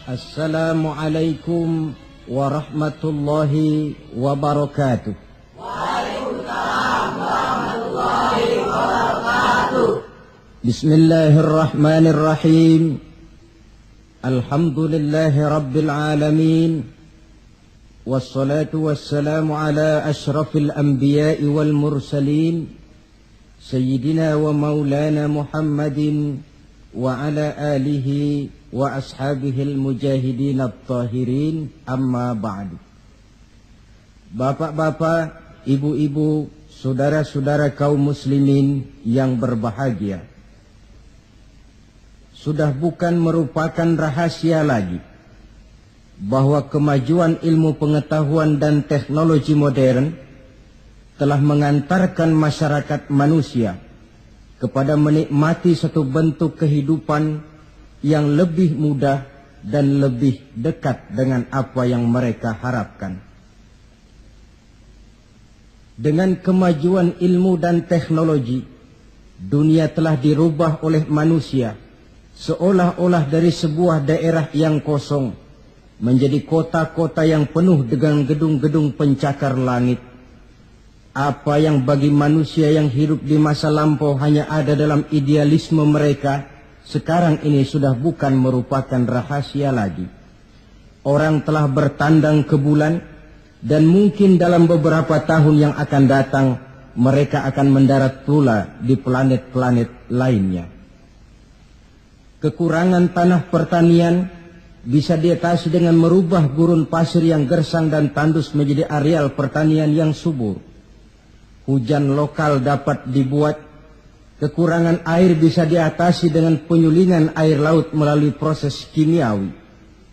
Assalamualaikum warahmatullahi wabarakatuh. Waalaikumsalam warahmatullahi wabarakatuh. Bismillahirrahmanirrahim. Alhamdulillahi rabbil alamin. Wassalatu wassalamu ala ashrafil anbiya'i wal mursalin, Sayyidina wa maulana Muhammadin wa ala alihi wa ashabihil mujahidin at-tahirin, amma ba'du. Bapak-bapak, ibu-ibu, saudara-saudara kaum muslimin yang berbahagia, sudah bukan merupakan rahasia lagi bahwa kemajuan ilmu pengetahuan dan teknologi modern telah mengantarkan masyarakat manusia kepada menikmati satu bentuk kehidupan yang lebih mudah dan lebih dekat dengan apa yang mereka harapkan. Dengan kemajuan ilmu dan teknologi, dunia telah dirubah oleh manusia seolah-olah dari sebuah daerah yang kosong menjadi kota-kota yang penuh dengan gedung-gedung pencakar langit. Apa yang bagi manusia yang hidup di masa lampau hanya ada dalam idealisme mereka, sekarang ini sudah bukan merupakan rahasia lagi. Orang telah bertandang ke bulan, dan mungkin dalam beberapa tahun yang akan datang mereka akan mendarat pula di planet-planet lainnya. Kekurangan tanah pertanian bisa diatasi dengan merubah gurun pasir yang gersang dan tandus menjadi areal pertanian yang subur. Hujan lokal dapat dibuat. Kekurangan air bisa diatasi dengan penyulingan air laut melalui proses kimiawi.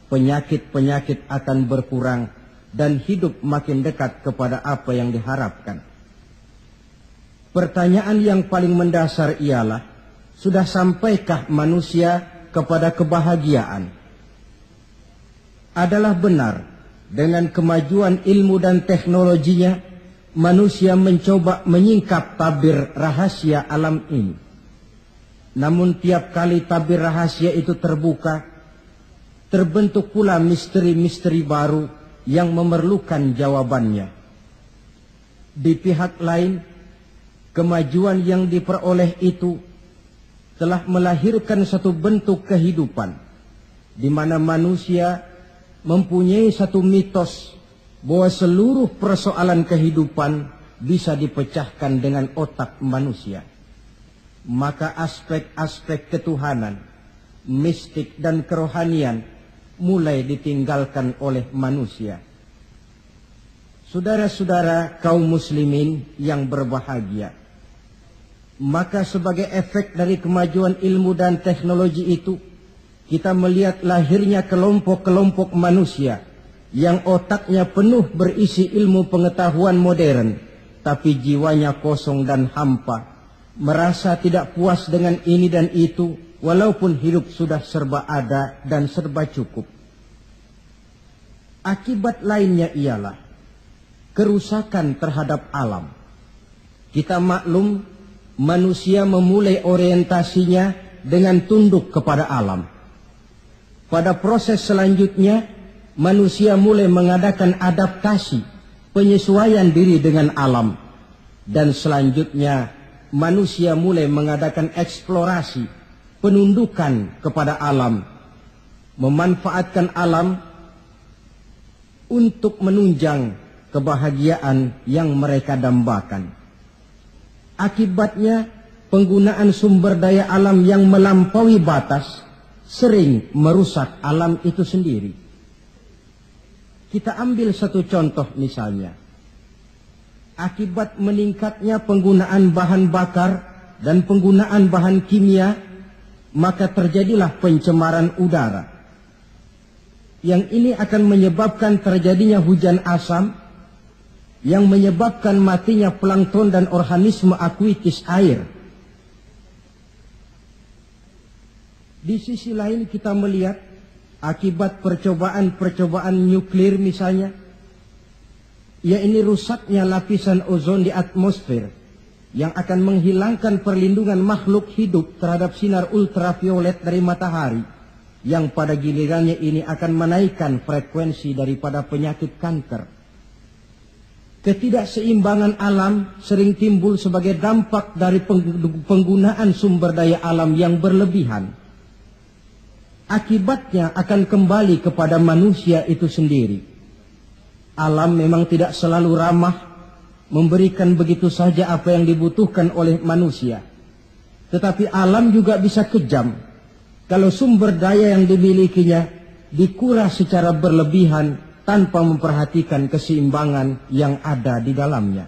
Penyakit-penyakit akan berkurang dan hidup makin dekat kepada apa yang diharapkan. Pertanyaan yang paling mendasar ialah, sudah sampaikah manusia kepada kebahagiaan? Adalah benar, dengan kemajuan ilmu dan teknologinya, manusia mencoba menyingkap tabir rahasia alam ini. Namun tiap kali tabir rahasia itu terbuka, terbentuk pula misteri-misteri baru yang memerlukan jawabannya. Di pihak lain, kemajuan yang diperoleh itu telah melahirkan satu bentuk kehidupan di mana manusia mempunyai satu mitos bahwa seluruh persoalan kehidupan bisa dipecahkan dengan otak manusia. Maka aspek-aspek ketuhanan, mistik dan kerohanian mulai ditinggalkan oleh manusia. Saudara-saudara kaum muslimin yang berbahagia, maka sebagai efek dari kemajuan ilmu dan teknologi itu, kita melihat lahirnya kelompok-kelompok manusia yang otaknya penuh berisi ilmu pengetahuan modern, tapi jiwanya kosong dan hampa, merasa tidak puas dengan ini dan itu, walaupun hidup sudah serba ada dan serba cukup. Akibat lainnya ialah kerusakan terhadap alam. Kita maklum, manusia memulai orientasinya dengan tunduk kepada alam. Pada proses selanjutnya, manusia mulai mengadakan adaptasi, penyesuaian diri dengan alam. Dan selanjutnya, manusia mulai mengadakan eksplorasi, penundukan kepada alam, memanfaatkan alam untuk menunjang kebahagiaan yang mereka dambakan. Akibatnya, penggunaan sumber daya alam yang melampaui batas sering merusak alam itu sendiri. Kita ambil satu contoh misalnya. Akibat meningkatnya penggunaan bahan bakar dan penggunaan bahan kimia, maka terjadilah pencemaran udara. Yang ini akan menyebabkan terjadinya hujan asam, yang menyebabkan matinya plankton dan organisme akuatis air. Di sisi lain kita melihat akibat percobaan-percobaan nuklir misalnya, yaitu rusaknya lapisan ozon di atmosfer yang akan menghilangkan perlindungan makhluk hidup terhadap sinar ultraviolet dari matahari, yang pada gilirannya ini akan menaikkan frekuensi daripada penyakit kanker. Ketidakseimbangan alam sering timbul sebagai dampak dari penggunaan sumber daya alam yang berlebihan. Akibatnya akan kembali kepada manusia itu sendiri. Alam memang tidak selalu ramah, memberikan begitu saja apa yang dibutuhkan oleh manusia. Tetapi alam juga bisa kejam kalau sumber daya yang dimilikinya dikuras secara berlebihan tanpa memperhatikan keseimbangan yang ada di dalamnya.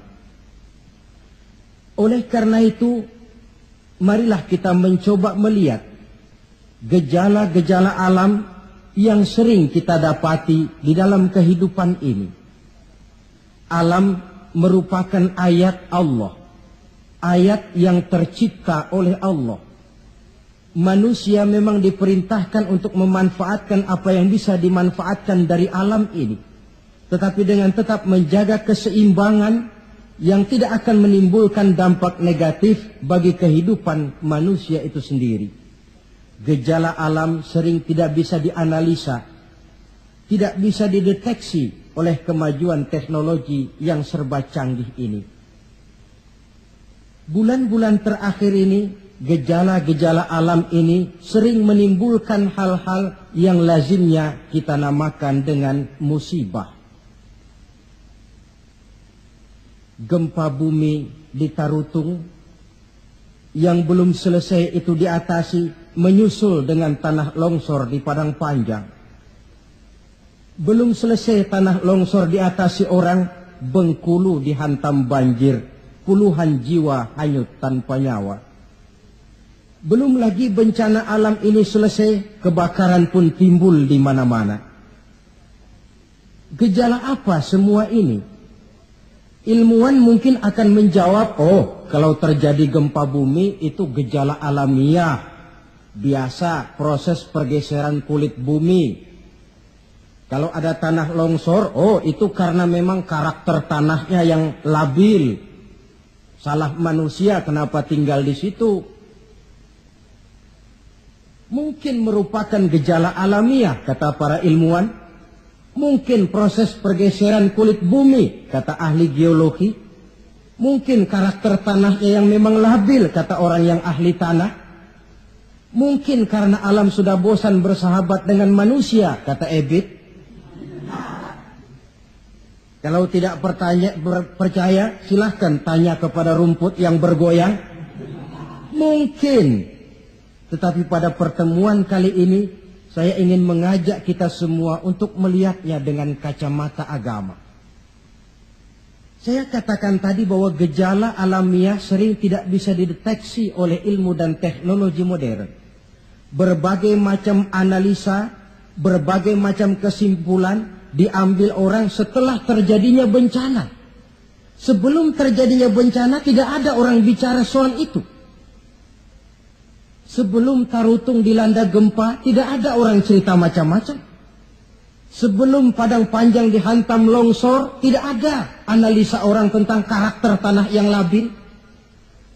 Oleh karena itu, marilah kita mencoba melihat gejala-gejala alam yang sering kita dapati di dalam kehidupan ini. Alam merupakan ayat Allah, ayat yang tercipta oleh Allah. Manusia memang diperintahkan untuk memanfaatkan apa yang bisa dimanfaatkan dari alam ini, tetapi dengan tetap menjaga keseimbangan yang tidak akan menimbulkan dampak negatif bagi kehidupan manusia itu sendiri. Gejala alam sering tidak bisa dianalisa, tidak bisa dideteksi oleh kemajuan teknologi yang serba canggih ini. Bulan-bulan terakhir ini, gejala-gejala alam ini sering menimbulkan hal-hal yang lazimnya kita namakan dengan musibah. Gempa bumi di Tarutung yang belum selesai itu diatasi, menyusul dengan tanah longsor di Padang Panjang. Belum selesai tanah longsor diatasi orang, Bengkulu dihantam banjir, puluhan jiwa hanyut tanpa nyawa. Belum lagi bencana alam ini selesai, kebakaran pun timbul di mana-mana. Gejala apa semua ini? Ilmuwan mungkin akan menjawab, oh, kalau terjadi gempa bumi itu gejala alamiah, biasa proses pergeseran kulit bumi. Kalau ada tanah longsor, oh itu karena memang karakter tanahnya yang labil. Salah manusia kenapa tinggal di situ. Mungkin merupakan gejala alamiah, kata para ilmuwan. Mungkin proses pergeseran kulit bumi, kata ahli geologi. Mungkin karakter tanahnya yang memang labil, kata orang yang ahli tanah. Mungkin karena alam sudah bosan bersahabat dengan manusia, kata Ebit. Kalau tidak percaya, silahkan tanya kepada rumput yang bergoyang. Mungkin. Tetapi pada pertemuan kali ini, saya ingin mengajak kita semua untuk melihatnya dengan kacamata agama. Saya katakan tadi bahwa gejala alamiah sering tidak bisa dideteksi oleh ilmu dan teknologi modern. Berbagai macam analisa, berbagai macam kesimpulan diambil orang setelah terjadinya bencana. Sebelum terjadinya bencana tidak ada orang bicara soal itu. Sebelum Tarutung dilanda gempa tidak ada orang cerita macam-macam. Sebelum Padang Panjang dihantam longsor tidak ada analisa orang tentang karakter tanah yang labil.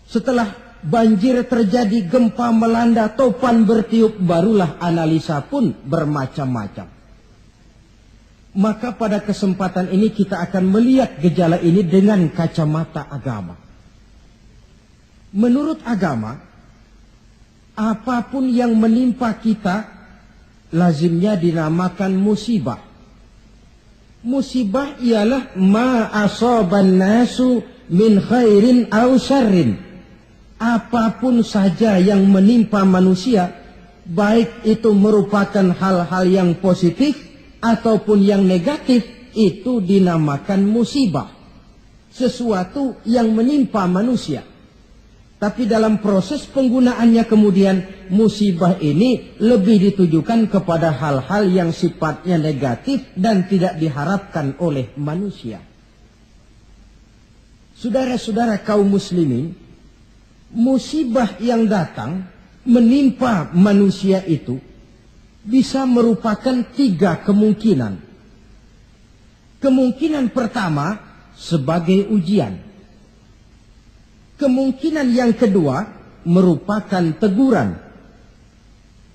Setelah banjir terjadi, gempa melanda, topan bertiup, barulah analisa pun bermacam-macam. Maka pada kesempatan ini kita akan melihat gejala ini dengan kacamata agama. Menurut agama, apapun yang menimpa kita lazimnya dinamakan musibah. Musibah ialah ma asaban nasu min khairin aw syarrin. Apapun saja yang menimpa manusia, baik itu merupakan hal-hal yang positif ataupun yang negatif, itu dinamakan musibah. Sesuatu yang menimpa manusia. Tapi dalam proses penggunaannya kemudian, musibah ini lebih ditujukan kepada hal-hal yang sifatnya negatif dan tidak diharapkan oleh manusia. Saudara-saudara kaum muslimin, musibah yang datang menimpa manusia itu bisa merupakan 3 kemungkinan. Kemungkinan pertama sebagai ujian. Kemungkinan yang kedua merupakan teguran.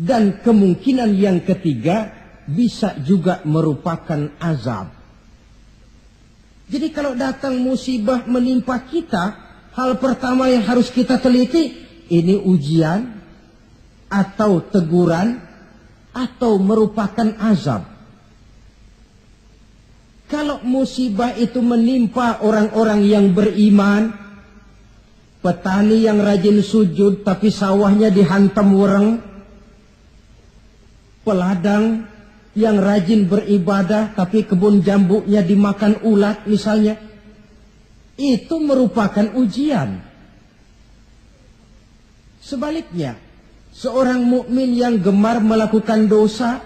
Dan kemungkinan yang ketiga bisa juga merupakan azab. Jadi kalau datang musibah menimpa kita, hal pertama yang harus kita teliti, ini ujian atau teguran atau merupakan azab. Kalau musibah itu menimpa orang-orang yang beriman, petani yang rajin sujud tapi sawahnya dihantam wereng, peladang yang rajin beribadah tapi kebun jambunya dimakan ulat misalnya, itu merupakan ujian. Sebaliknya, seorang mukmin yang gemar melakukan dosa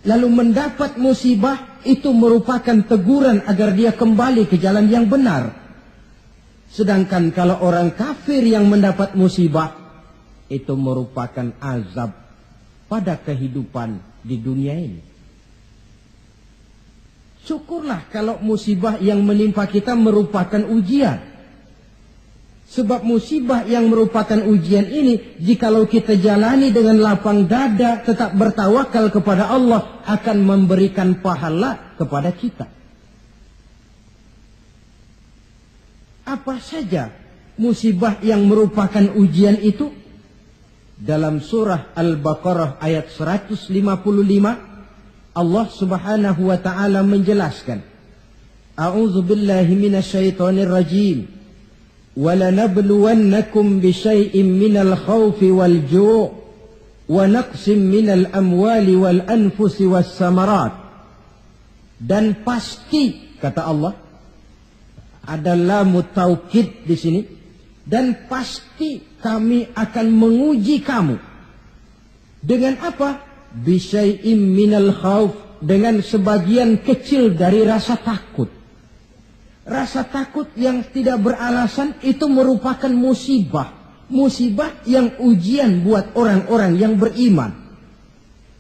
lalu mendapat musibah, itu merupakan teguran agar dia kembali ke jalan yang benar. Sedangkan kalau orang kafir yang mendapat musibah, itu merupakan azab pada kehidupan di dunia ini. Syukurlah kalau musibah yang menimpa kita merupakan ujian. Sebab musibah yang merupakan ujian ini, jikalau kita jalani dengan lapang dada, tetap bertawakal kepada Allah, akan memberikan pahala kepada kita. Apa saja musibah yang merupakan ujian itu? Dalam surah Al-Baqarah ayat 155, Allah subhanahu wa ta'ala menjelaskan, A'udzu billahi minasyaitonir rajim. وَلَنَبْلُوَنَّكُمْ بِشَيْءٍ مِّنَ الْخَوْفِ وَالْجُوعِ وَنَقْصٍ مِّنَ الْأَمْوَالِ وَالْأَنْفُسِ وَالثَّمَرَاتِ. Dan pasti, kata Allah, ada lamu taukid di sini, dan pasti kami akan menguji kamu. Dengan apa? Bisyai'im minal khauf, dengan sebagian kecil dari rasa takut. Rasa takut yang tidak beralasan itu merupakan musibah. Musibah yang ujian buat orang-orang yang beriman.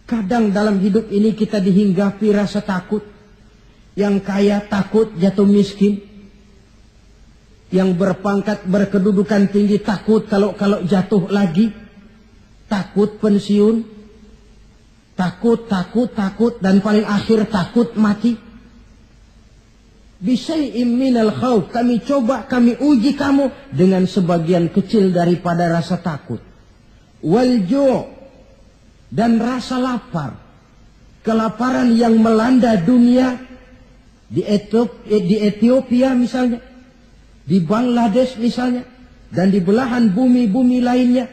Kadang dalam hidup ini kita dihinggapi rasa takut. Yang kaya takut jatuh miskin. Yang berpangkat berkedudukan tinggi takut kalau jatuh lagi. Takut pensiun. Takut dan paling akhir takut mati. Bisyai'im minal khauf, kami coba, kami uji kamu dengan sebagian kecil daripada rasa takut. Wal ju', dan rasa lapar. Kelaparan yang melanda dunia di Ethiopia misalnya, di Bangladesh misalnya, dan di belahan bumi-bumi lainnya.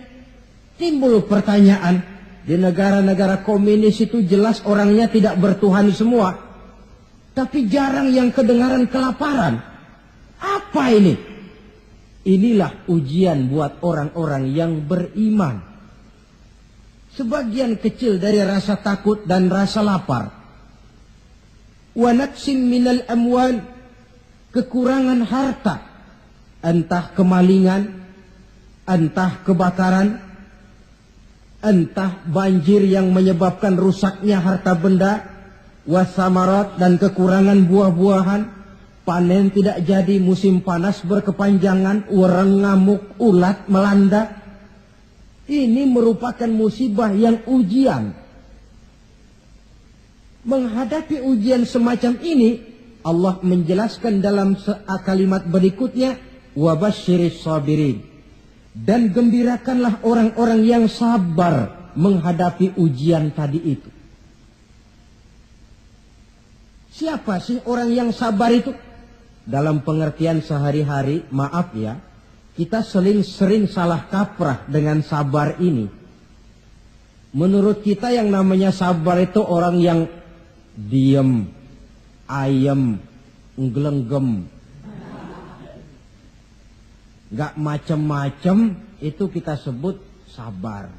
Timbul pertanyaan, di negara-negara komunis itu jelas orangnya tidak bertuhan semua. Tapi jarang yang kedengaran kelaparan. Apa ini? Inilah ujian buat orang-orang yang beriman. Sebagian kecil dari rasa takut dan rasa lapar. Wa naqsim minal amwal, kekurangan harta. Entah kemalingan, entah kebakaran, entah banjir yang menyebabkan rusaknya harta benda. Wasamarat, dan kekurangan buah-buahan, panen tidak jadi, musim panas berkepanjangan, wereng ngamuk, ulat melanda. Ini merupakan musibah yang ujian. Menghadapi ujian semacam ini, Allah menjelaskan dalam kalimat berikutnya, wabasyiris sabirin, dan gembirakanlah orang-orang yang sabar menghadapi ujian tadi itu. Siapa sih orang yang sabar itu? Dalam pengertian sehari-hari, maaf ya, kita sering salah kaprah dengan sabar ini. Menurut kita yang namanya sabar itu orang yang diem, ayem, nggelenggem, gak macem-macem, itu kita sebut sabar.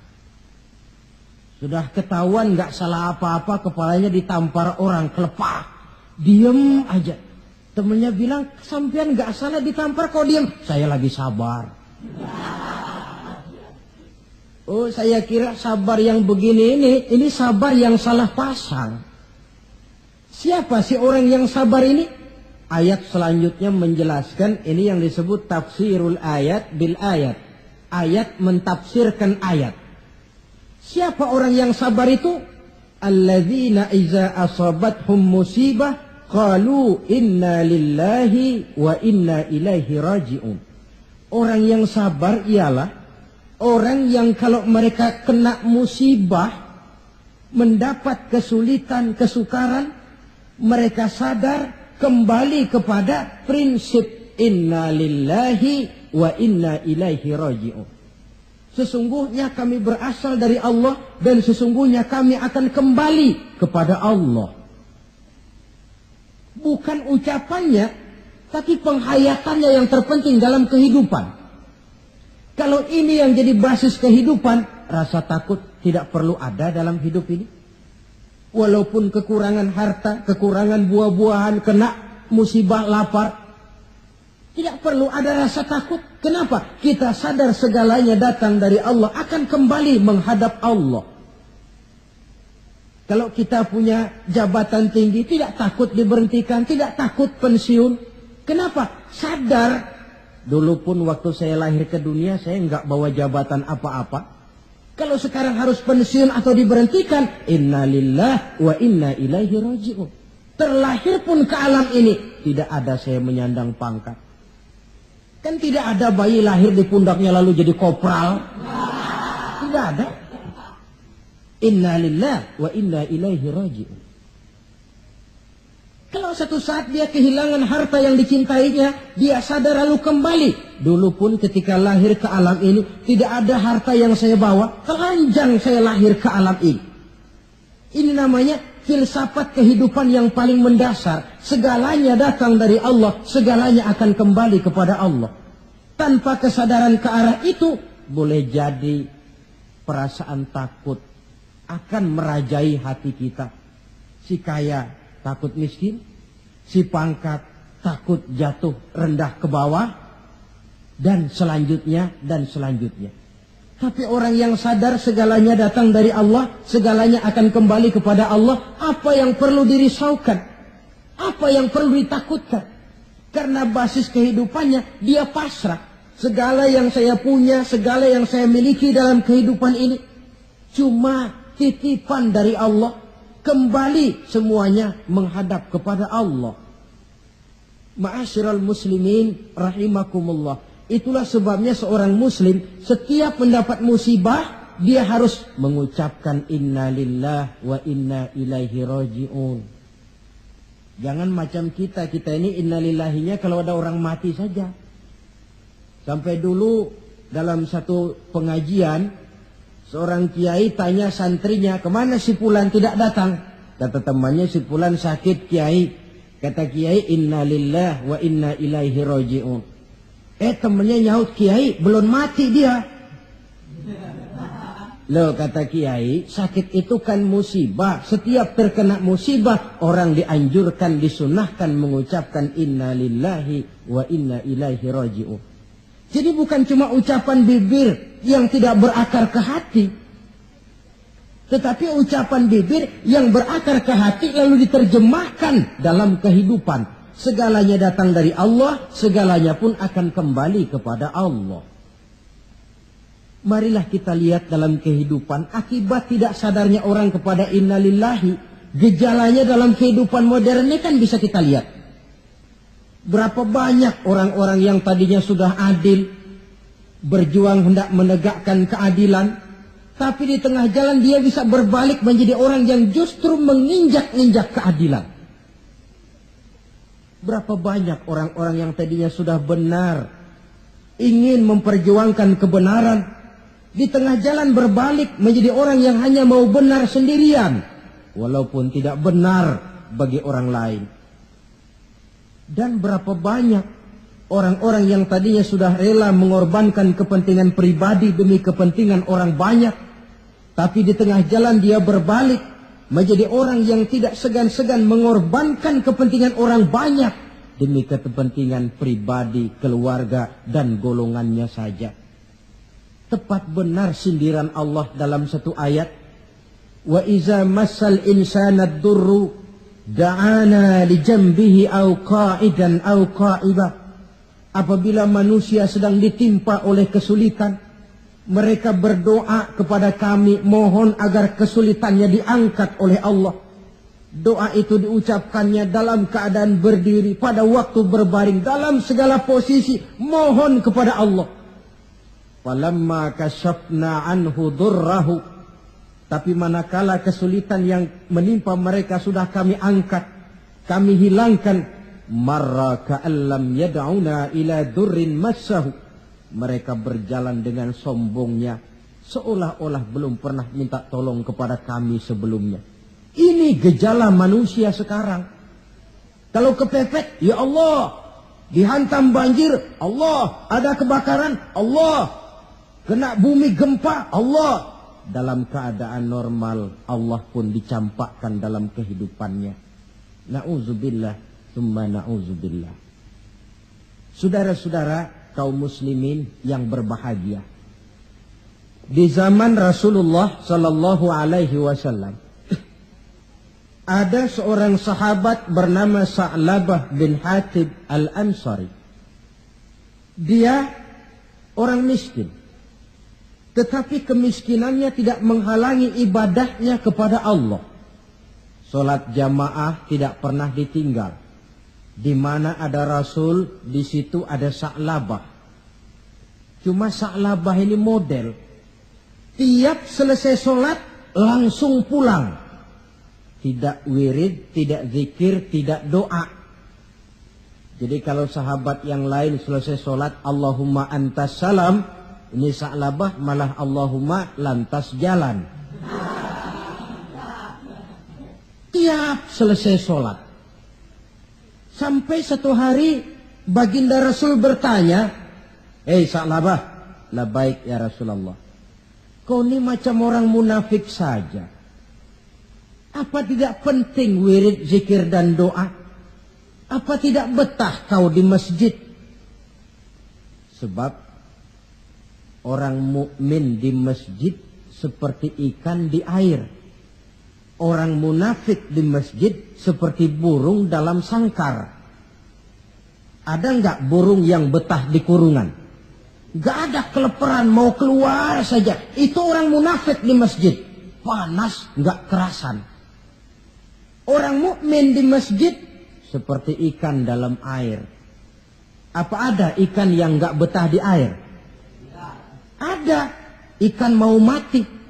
Sudah ketahuan gak salah apa-apa, kepalanya ditampar orang, kelepah. Diem aja. Temennya bilang, sampean gak salah ditampar kok diem. Saya lagi sabar. Oh, saya kira sabar yang begini ini sabar yang salah pasang. Siapa sih orang yang sabar ini? Ayat selanjutnya menjelaskan, ini yang disebut tafsirul ayat bil ayat. Ayat mentafsirkan ayat. Siapa orang yang sabar itu? Alladzina iza asabathum musibah qalu inna lillahi wa inna ilaihi raji'un. Orang yang sabar ialah orang yang kalau mereka kena musibah, mendapat kesulitan, kesukaran, mereka sadar kembali kepada prinsip inna lillahi wa inna ilaihi raji'un. Sesungguhnya kami berasal dari Allah dan sesungguhnya kami akan kembali kepada Allah. Bukan ucapannya, tapi penghayatannya yang terpenting dalam kehidupan. Kalau ini yang jadi basis kehidupan, rasa takut tidak perlu ada dalam hidup ini. Walaupun kekurangan harta, kekurangan buah-buahan, kena musibah lapar, tidak perlu ada rasa takut. Kenapa? Kita sadar segalanya datang dari Allah, akan kembali menghadap Allah. Kalau kita punya jabatan tinggi, tidak takut diberhentikan, tidak takut pensiun. Kenapa? Sadar. Dulu pun waktu saya lahir ke dunia, saya enggak bawa jabatan apa-apa. Kalau sekarang harus pensiun atau diberhentikan, inna lillah wa inna ilaihi raji'un. Terlahir pun ke alam ini, tidak ada saya menyandang pangkat. Kan tidak ada bayi lahir di pundaknya lalu jadi kopral. Tidak ada. Inna lillah wa inna ilaihi raji'un. Kalau satu saat dia kehilangan harta yang dicintainya, dia sadar lalu kembali. Dulu pun ketika lahir ke alam ini, tidak ada harta yang saya bawa. Telanjang saya lahir ke alam ini. Ini namanya filsafat kehidupan yang paling mendasar. Segalanya datang dari Allah, segalanya akan kembali kepada Allah. Tanpa kesadaran ke arah itu, boleh jadi perasaan takut akan merajai hati kita. Si kaya takut miskin, si pangkat takut jatuh rendah ke bawah, dan selanjutnya, dan selanjutnya. Tapi orang yang sadar segalanya datang dari Allah, segalanya akan kembali kepada Allah, apa yang perlu dirisaukan? Apa yang perlu ditakutkan? Karena basis kehidupannya, dia pasrah. Segala yang saya punya, segala yang saya miliki dalam kehidupan ini, cuma titipan dari Allah. Kembali semuanya menghadap kepada Allah. Ma'asyiral muslimin rahimakumullah. Itulah sebabnya seorang muslim setiap mendapat musibah, dia harus mengucapkan inna lillah wa inna ilaihi raji'un. Jangan macam kita ini inna lillahinya kalau ada orang mati saja. Sampai dulu dalam satu pengajian, seorang kiai tanya santrinya, kemana si fulan tidak datang? Kata temannya, si fulan sakit kiai. Kata kiai, inna lillah wa inna ilaihi raji'un. Temannya nyaut, kiai belum mati dia. Loh, kata kiai, sakit itu kan musibah. Setiap terkena musibah, orang dianjurkan, disunahkan mengucapkan inna lillahi wa inna ilaihi raji'un. Jadi bukan cuma ucapan bibir yang tidak berakar ke hati, tetapi ucapan bibir yang berakar ke hati lalu diterjemahkan dalam kehidupan. Segalanya datang dari Allah, segalanya pun akan kembali kepada Allah. Marilah kita lihat dalam kehidupan akibat tidak sadarnya orang kepada inna lillahi. Gejalanya dalam kehidupan modern ini kan bisa kita lihat. Berapa banyak orang-orang yang tadinya sudah adil, berjuang hendak menegakkan keadilan, tapi di tengah jalan dia bisa berbalik menjadi orang yang justru menginjak-injak keadilan. Berapa banyak orang-orang yang tadinya sudah benar, ingin memperjuangkan kebenaran, di tengah jalan berbalik menjadi orang yang hanya mau benar sendirian, walaupun tidak benar bagi orang lain. Dan berapa banyak orang-orang yang tadinya sudah rela mengorbankan kepentingan pribadi demi kepentingan orang banyak, tapi di tengah jalan dia berbalik menjadi orang yang tidak segan-segan mengorbankan kepentingan orang banyak demi kepentingan pribadi, keluarga, dan golongannya saja. Tepat benar sindiran Allah dalam satu ayat, wa iza massal insana ad-durru da'ana li jambihi au qa'idan au qa'iba. Apabila manusia sedang ditimpa oleh kesulitan, Mereka berdoa kepada kami, mohon agar kesulitannya diangkat oleh Allah. Doa itu diucapkannya dalam keadaan berdiri, pada waktu berbaring, dalam segala posisi, mohon kepada Allah. Falamma kasyafna anhu durrahu, tapi manakala kesulitan yang menimpa mereka sudah kami angkat, kami hilangkan, marra ka'allam yad'una ila durrin massahu, mereka berjalan dengan sombongnya, seolah-olah belum pernah minta tolong kepada kami sebelumnya. Ini gejala manusia sekarang. Kalau kepepet, ya Allah. Dihantam banjir, Allah. Ada kebakaran, Allah. Kena bumi gempa, Allah. Dalam keadaan normal, Allah pun dicampakkan dalam kehidupannya. Na'udzubillah, summa na'udzubillah. Saudara-saudara kaum muslimin yang berbahagia, di zaman Rasulullah sallallahu alaihi wasallam ada seorang sahabat bernama Sa'labah bin Hatib al-Ansari. Dia orang miskin, tetapi kemiskinannya tidak menghalangi ibadahnya kepada Allah. Salat jamaah tidak pernah ditinggal. Di mana ada Rasul, di situ ada Sa'labah. Cuma Sa'labah ini model. Tiap selesai salat langsung pulang. Tidak wirid, tidak zikir, tidak doa. Jadi kalau sahabat yang lain selesai salat Allahumma antas salam, ini Sa'labah malah Allahumma lantas jalan. Tiap selesai salat. Sampai satu hari baginda Rasul bertanya, "Hei Sa'labah," "Labaik ya Rasulullah." "Kau ini macam orang munafik saja. Apa tidak penting wirid, zikir dan doa? Apa tidak betah kau di masjid?" Sebab orang mukmin di masjid seperti ikan di air. Orang munafik di masjid seperti burung dalam sangkar. Ada enggak burung yang betah di kurungan? Enggak ada, keleperan mau keluar saja. Itu orang munafik di masjid. Panas enggak kerasan. Orang mukmin di masjid seperti ikan dalam air. Apa ada ikan yang enggak betah di air? Ada. Ikan mau mati.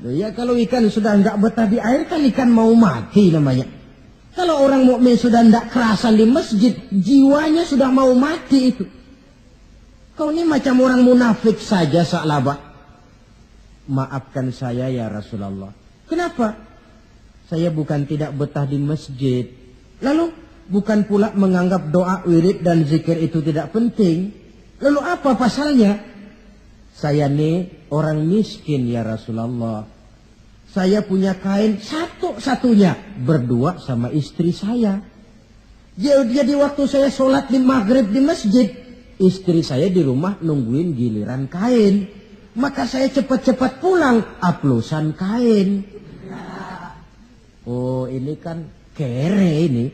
Ya kalau ikan sudah enggak betah di air kan ikan mau mati namanya. Kalau orang mukmin sudah enggak kerasan di masjid, jiwanya sudah mau mati itu. Kau ini macam orang munafik saja Sa'labah. Maafkan saya ya Rasulullah. Kenapa? Saya bukan tidak betah di masjid. Lalu bukan pula menganggap doa, wirid dan zikir itu tidak penting. Lalu apa pasalnya? Saya nih orang miskin ya Rasulullah. Saya punya kain satu-satunya, berdua sama istri saya. Jadi waktu saya sholat di maghrib di masjid, istri saya di rumah nungguin giliran kain. Maka saya cepat-cepat pulang, aplusan kain. Oh ini kan kere ini.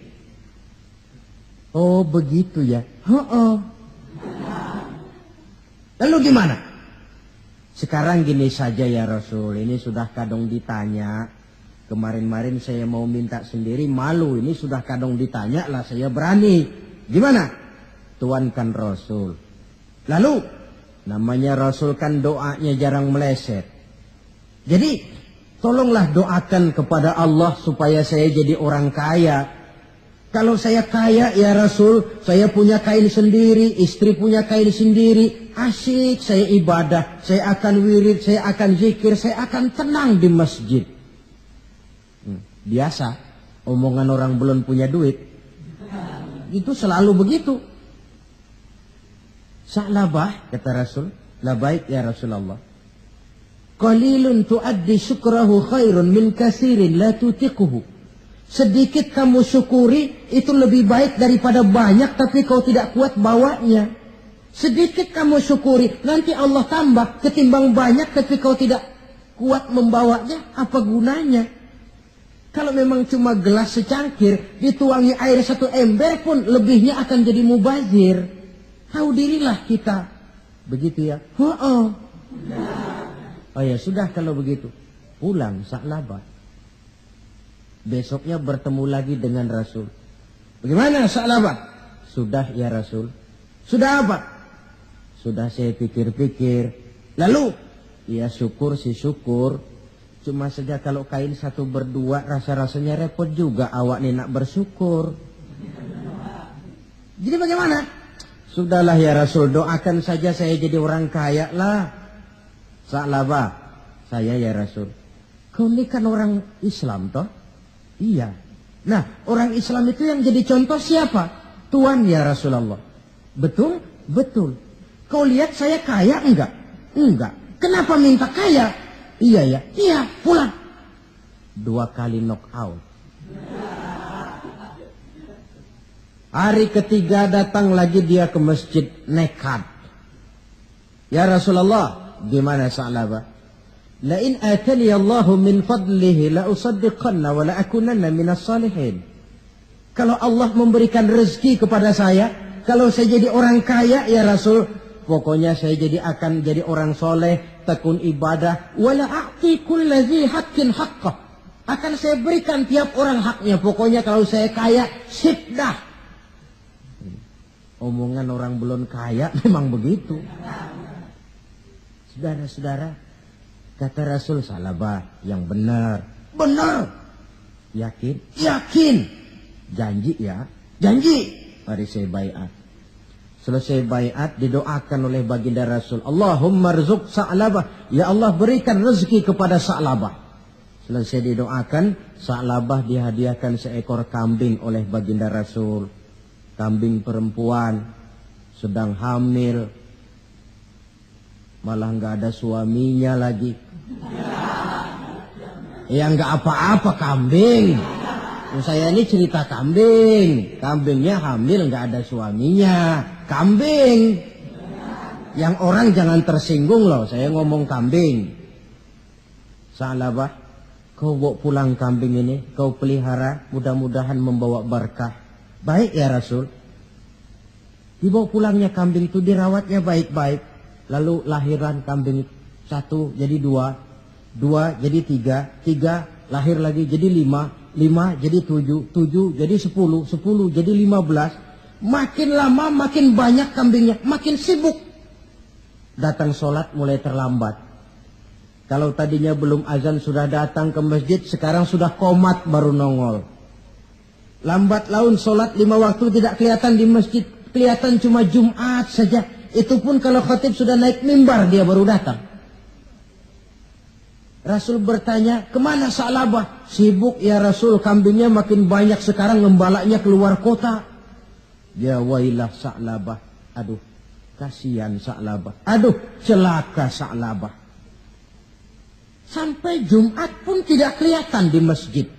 Oh begitu ya. Lalu gimana? Sekarang gini saja ya Rasul, ini sudah kadang ditanya. Kemarin-marin saya mau minta sendiri, malu. Ini sudah kadang ditanya lah, saya berani. Gimana? Tuankan Rasul. Lalu, namanya Rasul kan doanya jarang meleset. Jadi, tolonglah doakan kepada Allah supaya saya jadi orang kaya. Kalau saya kaya ya Rasul, saya punya kain sendiri, istri punya kain sendiri, asyik saya ibadah, saya akan wirid, saya akan zikir, saya akan tenang di masjid. Biasa, omongan orang belum punya duit. Itu selalu begitu. Sa'labah, kata Rasul, labaik ya Rasulullah. Qalilun tuaddi syukrahu khairun min kasirin la tutiquhu. Sedikit kamu syukuri itu lebih baik daripada banyak tapi kau tidak kuat bawanya. Sedikit kamu syukuri nanti Allah tambah ketimbang banyak tapi kau tidak kuat membawanya. Apa gunanya? Kalau memang cuma gelas secangkir dituangi air satu ember pun lebihnya akan jadi mubazir. Tahu dirilah kita. Begitu ya? Oh ya sudah kalau begitu. Pulang Sa'labah. Besoknya bertemu lagi dengan Rasul. Bagaimana Sa'labah? Sudah ya Rasul. Sudah apa? Sudah saya pikir-pikir. Lalu? Ya syukur sih syukur. Cuma saja kalau kain satu berdua rasa-rasanya repot juga awak nih nak bersyukur. Jadi bagaimana? Sudahlah ya Rasul, doakan saja saya jadi orang kaya lah. Sa'labah, saya ya Rasul. Kau ini kan orang Islam toh? Iya. Nah, orang Islam itu yang jadi contoh siapa? Tuhan ya Rasulullah. Betul? Betul. Kau lihat saya kaya enggak? Enggak. Kenapa minta kaya? Iya ya. Iya, pulang. 2 kali knock out. Hari ketiga datang lagi dia ke masjid nekat. Ya Rasulullah, gimana Sa'labah? La in atani Allahu min fadlihi la usaddiqanna wa la akunanna minas salihin. Kalau Allah memberikan rezeki kepada saya, kalau saya jadi orang kaya ya Rasul, pokoknya saya akan jadi orang soleh, tekun ibadah, wala a'ti kulladzi haqqin haqqah. Akan saya berikan tiap orang haknya. Pokoknya kalau saya kaya, sip dah. Omongan orang belum kaya memang begitu. Saudara-saudara, kata Rasul, Sa'labah yang benar. Benar. Yakin? Yakin. Janji ya? Janji. Mari saya baiat. Selesai baiat didoakan oleh baginda Rasul. Allahumma rzuq Sa'labah. Ya Allah berikan rezeki kepada Sa'labah. Selesai didoakan, Sa'labah dihadiahkan seekor kambing oleh baginda Rasul. Kambing perempuan sedang hamil, malah nggak ada suaminya lagi. Ya nggak apa-apa kambing. Saya ini cerita kambing. Kambingnya hamil nggak ada suaminya. Kambing. Yang orang jangan tersinggung loh. Saya ngomong kambing. Sa'labah, kau bawa pulang kambing ini, kau pelihara, mudah-mudahan membawa berkah. Baik ya Rasul. Dibawa pulangnya kambing itu, dirawatnya baik-baik. Lalu lahiran kambing itu. 1 jadi 2, 2 jadi 3, 3 lahir lagi jadi 5, 5 jadi 7, 7 jadi 10, 10 jadi 15. Makin lama makin banyak kambingnya, makin sibuk. Datang sholat mulai terlambat. Kalau tadinya belum azan sudah datang ke masjid, sekarang sudah qomat baru nongol. Lambat laun sholat 5 waktu tidak kelihatan di masjid. Kelihatan cuma Jumat saja. Itu pun kalau khatib sudah naik mimbar dia baru datang. Rasul bertanya, kemana Sa'labah? Sibuk ya Rasul, kambingnya makin banyak sekarang, ngembalanya keluar kota. Ya wailah Sa'labah. Aduh, kasihan Sa'labah. Aduh, celaka Sa'labah. Sampai Jumat pun tidak kelihatan di masjid.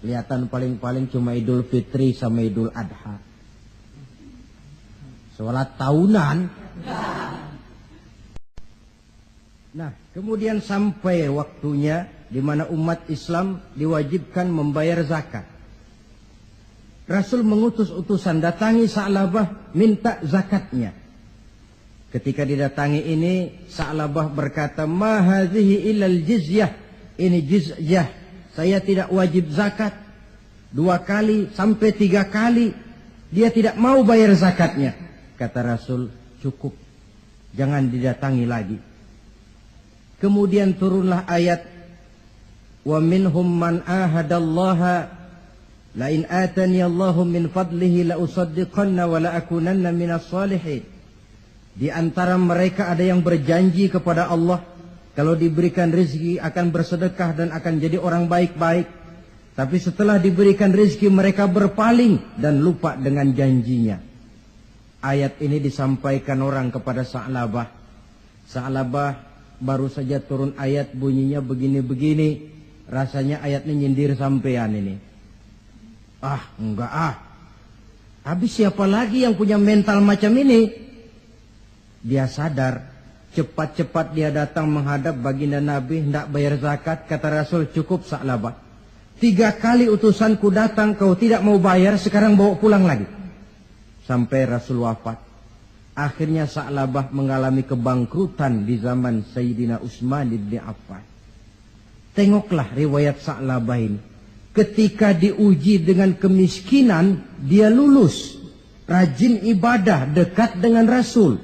Kelihatan paling-paling cuma Idul Fitri sama Idul Adha. Sholat tahunan. Nah, kemudian sampai waktunya di mana umat Islam diwajibkan membayar zakat. Rasul mengutus utusan, datangi Sa'labah, minta zakatnya. Ketika didatangi ini, Sa'labah berkata, ma hadhihi illal jizyah. Ini jizyah. Saya tidak wajib zakat. 2 kali sampai 3 kali dia tidak mau bayar zakatnya. Kata Rasul, cukup, jangan didatangi lagi. Kemudian turunlah ayat, wa minhum man ahadallaha la in atani Allahu min fadlihi la usaddiqanna wa la akunanna minas salihin. Di antara mereka ada yang berjanji kepada Allah, kalau diberikan rezeki akan bersedekah dan akan jadi orang baik-baik. Tapi setelah diberikan rezeki mereka berpaling dan lupa dengan janjinya. Ayat ini disampaikan orang kepada Sa'labah. Sa'labah baru saja turun ayat bunyinya begini-begini. Rasanya ayatnya nyindir sampean ini. Ah, enggak ah. Habis siapa lagi yang punya mental macam ini? Dia sadar. Cepat-cepat dia datang menghadap baginda Nabi, hendak bayar zakat. Kata Rasul, cukup Sa'labah. 3 kali utusanku datang, kau tidak mau bayar, sekarang bawa pulang lagi. Sampai Rasul wafat. Akhirnya Sa'labah mengalami kebangkrutan di zaman Sayyidina Utsman bin Affan. Tengoklah riwayat Sa'labah ini. Ketika diuji dengan kemiskinan, dia lulus. Rajin ibadah, dekat dengan Rasul.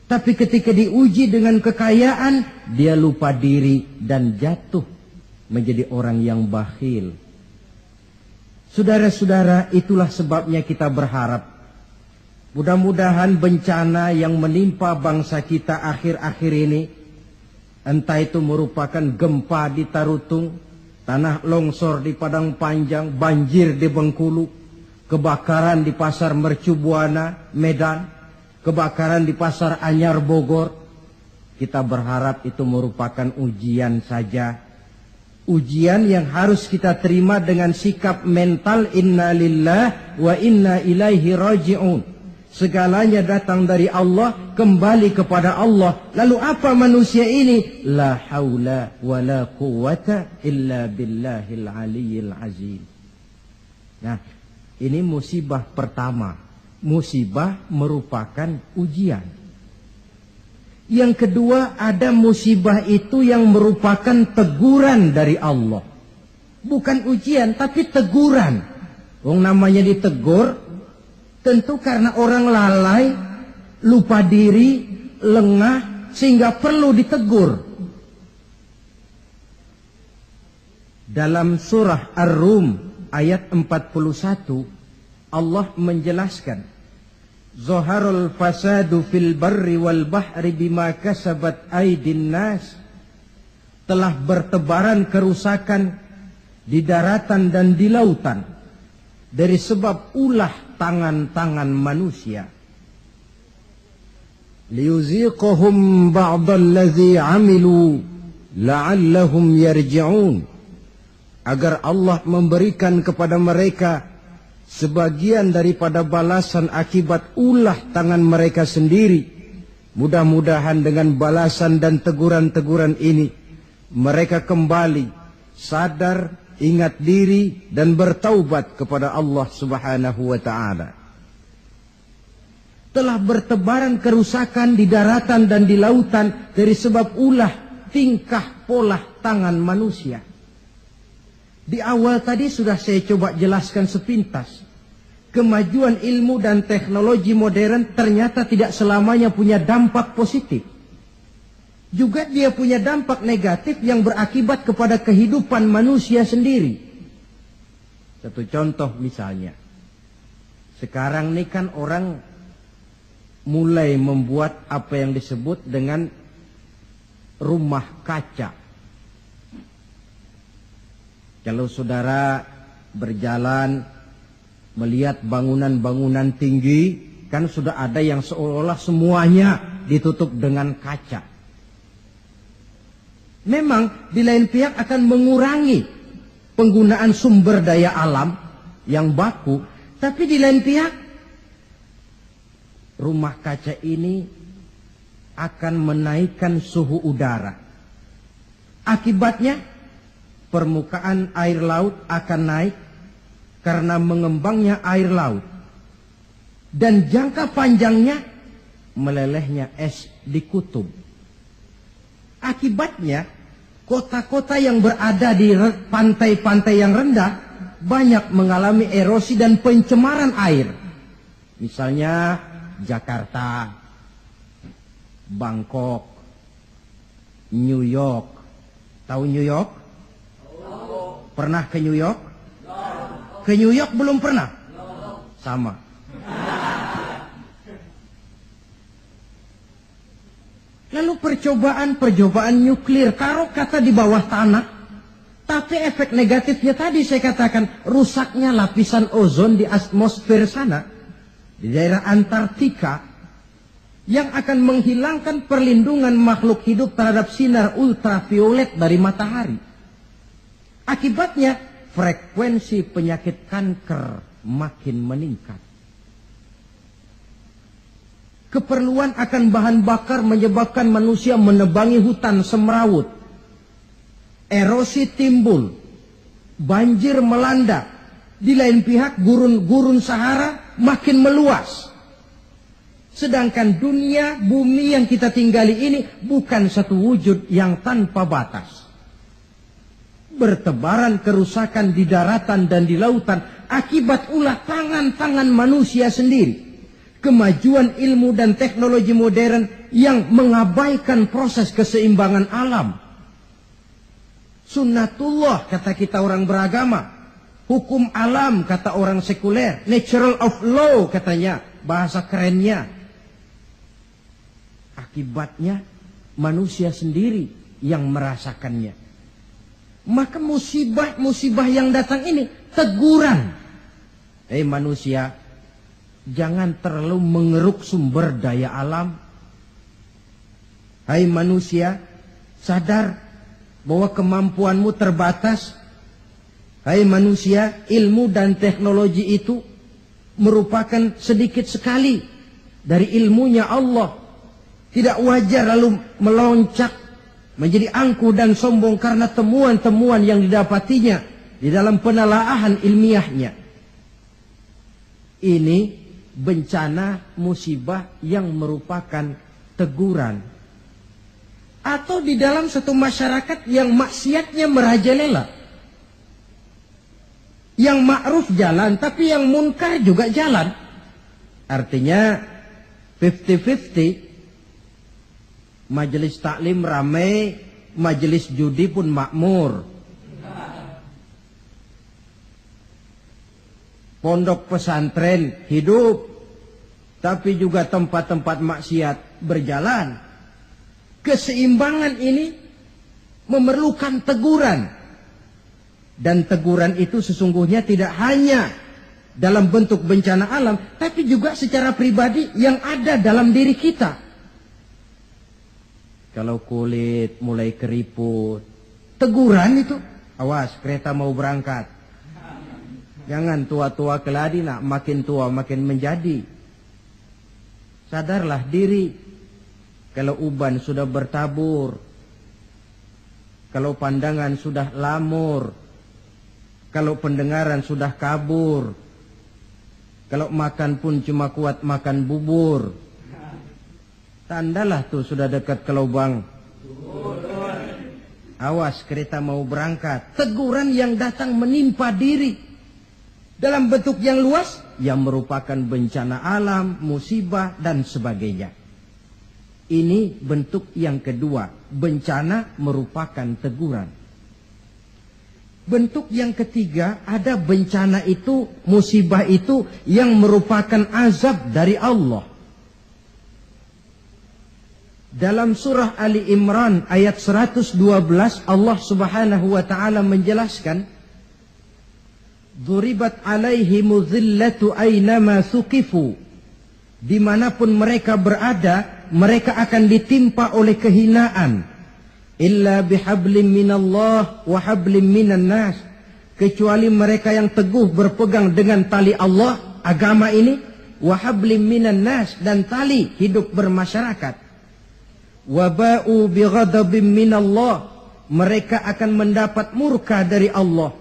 Tapi ketika diuji dengan kekayaan, dia lupa diri dan jatuh menjadi orang yang bakhil. Saudara-saudara, itulah sebabnya kita berharap mudah-mudahan bencana yang menimpa bangsa kita akhir-akhir ini, entah itu merupakan gempa di Tarutung, tanah longsor di Padang Panjang, banjir di Bengkulu, kebakaran di Pasar Mercu Buana, Medan, kebakaran di Pasar Anyar Bogor, kita berharap itu merupakan ujian saja. Ujian yang harus kita terima dengan sikap mental inna lillah wa inna ilaihi raji'un. Segalanya datang dari Allah, kembali kepada Allah. Lalu apa manusia ini? La haula wa la quwata illa billahil aliyyil azim. Nah, ini musibah pertama. Musibah merupakan ujian. Yang kedua, ada musibah itu yang merupakan teguran dari Allah. Bukan ujian, tapi teguran. Wong namanya ditegur, tentu karena orang lalai, lupa diri, lengah, sehingga perlu ditegur. Dalam surah Ar-Rum ayat 41, Allah menjelaskan, Zaharul fasadu fil barri wal bahri bima kasabat aydin nas. Telah bertebaran kerusakan di daratan dan di lautan dari sebab ulah tangan-tangan manusia. Liyuziqahum ba'dallazi 'amilu la'allahum yarji'un. Agar Allah memberikan kepada mereka sebagian daripada balasan akibat ulah tangan mereka sendiri. Mudah-mudahan dengan balasan dan teguran-teguran ini mereka kembali sadar, ingat diri dan bertaubat kepada Allah Subhanahu wa ta'ala. Telah bertebaran kerusakan di daratan dan di lautan dari sebab ulah tingkah pola tangan manusia. Di awal tadi sudah saya coba jelaskan sepintas. Kemajuan ilmu dan teknologi modern ternyata tidak selamanya punya dampak positif. Juga dia punya dampak negatif yang berakibat kepada kehidupan manusia sendiri. Satu contoh misalnya. Sekarang ini kan orang mulai membuat apa yang disebut dengan rumah kaca. Kalau saudara berjalan melihat bangunan-bangunan tinggi, kan sudah ada yang seolah-olah semuanya ditutup dengan kaca. Memang di lain pihak akan mengurangi penggunaan sumber daya alam yang baku, tapi di lain pihak rumah kaca ini akan menaikkan suhu udara. Akibatnya permukaan air laut akan naik karena mengembangnya air laut. Dan jangka panjangnya melelehnya es di kutub. Akibatnya kota-kota yang berada di pantai-pantai yang rendah banyak mengalami erosi dan pencemaran air. Misalnya Jakarta, Bangkok, New York. Tahu New York? Pernah ke New York? Ke New York belum pernah? Sama. Lalu percobaan nuklir, taruh kata di bawah tanah, tapi efek negatifnya tadi saya katakan, rusaknya lapisan ozon di atmosfer sana, di daerah Antartika, yang akan menghilangkan perlindungan makhluk hidup terhadap sinar ultraviolet dari matahari. Akibatnya frekuensi penyakit kanker makin meningkat. Keperluan akan bahan bakar menyebabkan manusia menebangi hutan semrawut. Erosi timbul, banjir melanda. Di lain pihak gurun-gurun Sahara makin meluas. Sedangkan dunia, bumi yang kita tinggali ini bukan satu wujud yang tanpa batas. Bertebaran kerusakan di daratan dan di lautan akibat ulah tangan-tangan manusia sendiri. Kemajuan ilmu dan teknologi modern yang mengabaikan proses keseimbangan alam. Sunnatullah kata kita orang beragama. Hukum alam kata orang sekuler. Natural of law katanya bahasa kerennya. Akibatnya manusia sendiri yang merasakannya. Maka musibah-musibah yang datang ini teguran. Manusia, jangan terlalu mengeruk sumber daya alam. Hai manusia, sadar bahwa kemampuanmu terbatas. Hai manusia, ilmu dan teknologi itu merupakan sedikit sekali dari ilmunya Allah. Tidak wajar lalu meloncat menjadi angkuh dan sombong karena temuan-temuan yang didapatinya di dalam penelaahan ilmiahnya. Ini bencana musibah yang merupakan teguran. Atau di dalam satu masyarakat yang maksiatnya merajalela. Yang ma'ruf jalan, tapi yang munkar juga jalan. Artinya 50-50. Majelis taklim ramai, majelis judi pun makmur. Pondok pesantren hidup, tapi juga tempat-tempat maksiat berjalan. Keseimbangan ini memerlukan teguran. Dan teguran itu sesungguhnya tidak hanya dalam bentuk bencana alam, tapi juga secara pribadi yang ada dalam diri kita. Kalau kulit mulai keriput, teguran itu, awas kereta mau berangkat. Jangan tua-tua keladi nak makin tua makin menjadi. Sadarlah diri. Kalau uban sudah bertabur, kalau pandangan sudah lamur, kalau pendengaran sudah kabur, kalau makan pun cuma kuat makan bubur, tandalah tuh sudah dekat ke lubang. Awas kereta mau berangkat. Teguran yang datang menimpa diri dalam bentuk yang luas yang merupakan bencana alam, musibah dan sebagainya. Ini bentuk yang kedua. Bencana merupakan teguran. Bentuk yang ketiga, ada bencana itu, musibah itu yang merupakan azab dari Allah. Dalam surah Ali Imran ayat 112 Allah subhanahu wa ta'ala menjelaskan, Duribat alaihimu zillatu aynama thuqifu. Dimanapun mereka berada, mereka akan ditimpa oleh kehinaan. Illa bihablim minallah wa hablim minan nas. Kecuali mereka yang teguh berpegang dengan tali Allah, agama ini, wa hablim minan nas, dan tali hidup bermasyarakat. Waba'u bighadabim minallah, mereka akan mendapat murka dari Allah.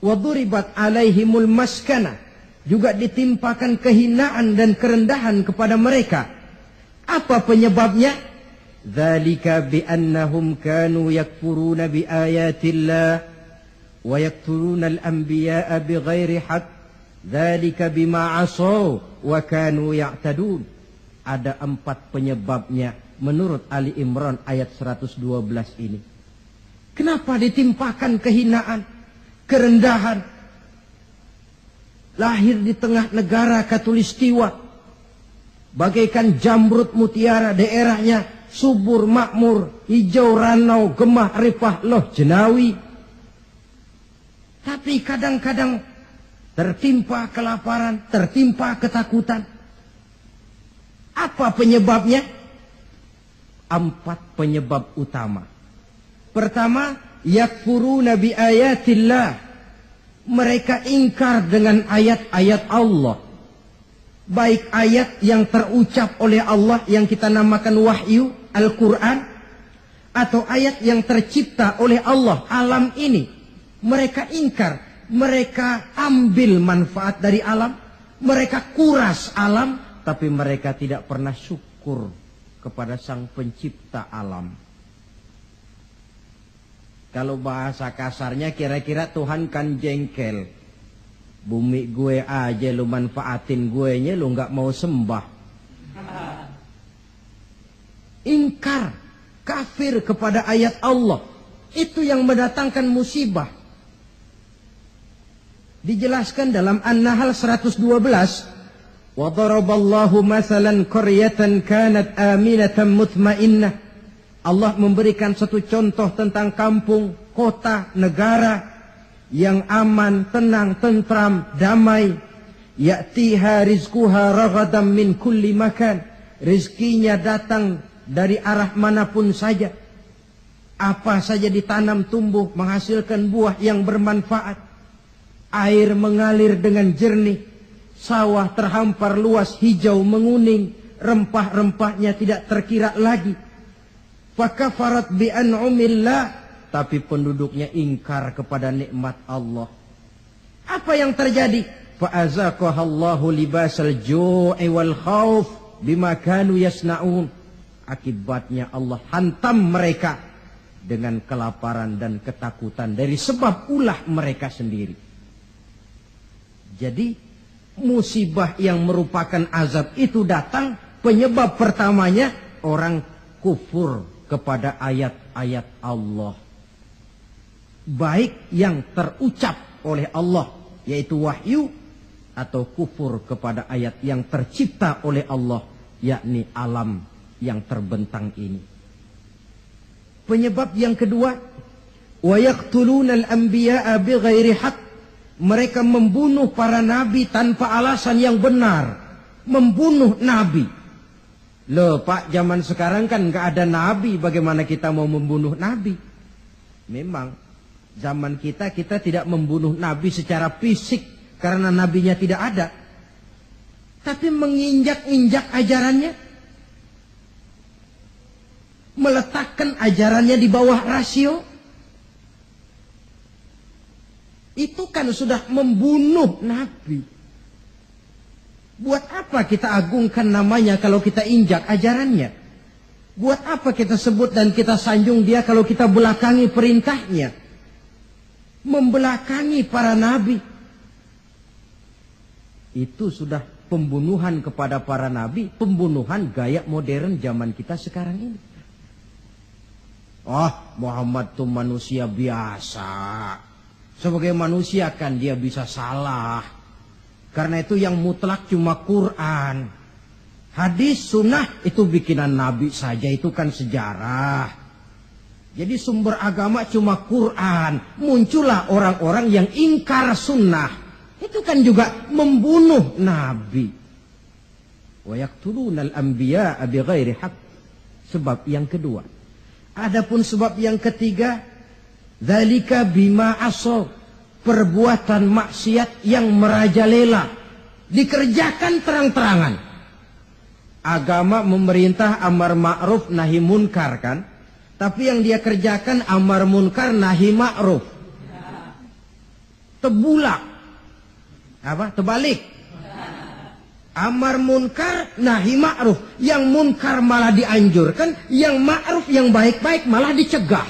Waduribat alaihimul maskana, juga ditimpakan kehinaan dan kerendahan kepada mereka. Apa penyebabnya? Dzalika biannahum kanu yakfuruna biayatillah wa yaqtuluna al-anbiya'a bighairi haqq. Dzalika bima 'asaw wa kanu ya'tadun. Ada 4 penyebabnya menurut Ali Imran ayat 112 ini. Kenapa ditimpakan kehinaan, kerendahan? Lahir di tengah negara Katulistiwa, bagaikan jamrud mutiara, daerahnya subur makmur, hijau ranau, gemah ripah loh jenawi. Tapi kadang-kadang tertimpa kelaparan, tertimpa ketakutan. Apa penyebabnya? 4 penyebab utama. Pertama, yakfuruna bi ayatillah. Mereka ingkar dengan ayat-ayat Allah. Baik ayat yang terucap oleh Allah yang kita namakan wahyu, Al-Quran, atau ayat yang tercipta oleh Allah, alam ini. Mereka ingkar, mereka ambil manfaat dari alam, mereka kuras alam, tapi mereka tidak pernah syukur kepada Sang Pencipta alam. Kalau bahasa kasarnya kira-kira Tuhan kan jengkel. Bumi gue aja lu manfaatin gue nya, lu gak mau sembah. Ingkar, kafir kepada ayat Allah. Itu yang mendatangkan musibah. Dijelaskan dalam An-Nahl 112. Wa daraballahu mathalan qaryatan kanat aminatan mutmainnah. Allah memberikan satu contoh tentang kampung, kota, negara yang aman, tenang, tentram, damai. Ya'tiha rizquha raghadan min kulli makan. Rizkinya datang dari arah manapun saja. Apa saja ditanam tumbuh menghasilkan buah yang bermanfaat. Air mengalir dengan jernih. Sawah terhampar luas hijau menguning. Rempah-rempahnya tidak terkira lagi. Fakafarat bi an'umillah, tapi penduduknya ingkar kepada nikmat Allah. Apa yang terjadi? Fa'azaqahallahu libasal ju'i wal khauf bima kanu yasnaun. Akibatnya Allah hantam mereka dengan kelaparan dan ketakutan dari sebab ulah mereka sendiri. Jadi musibah yang merupakan azab itu datang, penyebab pertamanya orang kufur kepada ayat-ayat Allah. Baik yang terucap oleh Allah, yaitu wahyu, atau kufur kepada ayat yang tercipta oleh Allah, yakni alam yang terbentang ini. Penyebab yang kedua, wa yaqtulunal anbiya'a bighairi haqq. Mereka membunuh para nabi tanpa alasan yang benar. Membunuh nabi. Loh Pak, zaman sekarang kan gak ada nabi, bagaimana kita mau membunuh nabi? Memang zaman kita tidak membunuh nabi secara fisik karena nabinya tidak ada. Tapi menginjak-injak ajarannya, meletakkan ajarannya di bawah rasio, itu kan sudah membunuh nabi. Buat apa kita agungkan namanya kalau kita injak ajarannya? Buat apa kita sebut dan kita sanjung dia kalau kita belakangi perintahnya? Membelakangi para nabi. Itu sudah pembunuhan kepada para nabi, pembunuhan gaya modern zaman kita sekarang ini. Muhammad itu manusia biasa. Sebagai manusia kan dia bisa salah. Karena itu yang mutlak cuma Quran. Hadis, sunnah itu bikinan Nabi saja, itu kan sejarah. Jadi sumber agama cuma Quran. Muncullah orang-orang yang ingkar sunnah. Itu kan juga membunuh Nabi. Wa yaqtulunal anbiya'a bighairi haqq. Sebab yang kedua. Adapun sebab yang ketiga, dzalika bima asaw. Perbuatan maksiat yang merajalela, dikerjakan terang-terangan. Agama memerintah amar ma'ruf nahi munkar kan, tapi yang dia kerjakan amar munkar nahi ma'ruf. Terbalik. Amar munkar nahi ma'ruf, yang munkar malah dianjurkan, yang ma'ruf yang baik-baik malah dicegah.